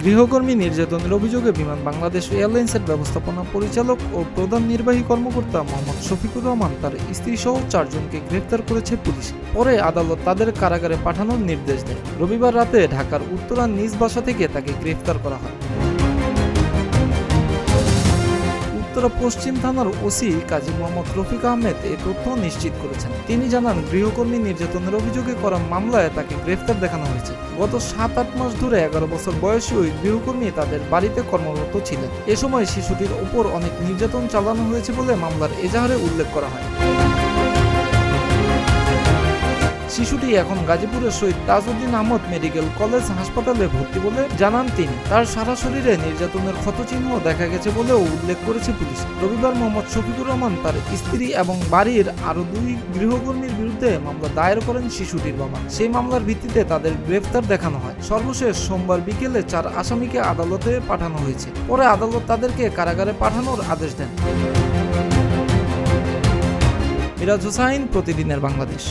গৃহকর্মী নির্যাতনের অভিযোগে বিমান বাংলাদেশ এয়ারলাইন্সের ব্যবস্থাপনা পরিচালক ও প্রধান নির্বাহী কর্মকর্তা মোহাম্মদ শফিকুর রহমান তার স্ত্রীসহ 4 জনকে গ্রেফতার করেছে পুলিশ। পরে আদালত তাদের কারাগারে পাঠানোর নির্দেশ দেয়। রবিবার রাতে ঢাকার উত্তরার নিজ বাসা থেকে তাকে গ্রেফতার করা হয়। উত্তরা পশ্চিম থানার ওসি কাজী মোহাম্মদ রফিক আহমেদ এই তথ্য নিশ্চিত করেছেন। তিনি জানান, গৃহকর্মী নির্যাতনের অভিযোগে করা মামলায় তাকে গ্রেফতার দেখানো হয়েছে। গত 7-8 মাস ধরে 11 বছর বয়সী ওই গৃহকর্মী তাদের বাড়িতে কর্মরত ছিলেন। এ সময় শিশুটির ওপর অনেক নির্যাতন চালানো হয়েছে বলে মামলার এজাহারে উল্লেখ করা হয়। শিশুটি এখন গাজীপুরের শহীদ তাজউদ্দিন আহমদ মেডিকেল কলেজ হাসপাতালে ভর্তি বলে জানান তিনি। তার সারা শরীরে নির্যাতনের ক্ষতচিহ্ন দেখা গেছে বলেও উল্লেখ করেছে পুলিশ। রবিবার মোহাম্মদ শফিকুর রহমান, তার স্ত্রী এবং বাড়ির আরও 2 গৃহকর্মীর বিরুদ্ধে মামলা দায়ের করেন শিশুটির বাবা। সেই মামলার ভিত্তিতে তাদের গ্রেফতার দেখানো হয়। সর্বশেষ সোমবার বিকেলে 4 আসামিকে আদালতে পাঠানো হয়েছে। পরে আদালত তাদেরকে কারাগারে পাঠানোর আদেশ দেন। মিরাজ হোসাইন, প্রতিদিনের বাংলাদেশ।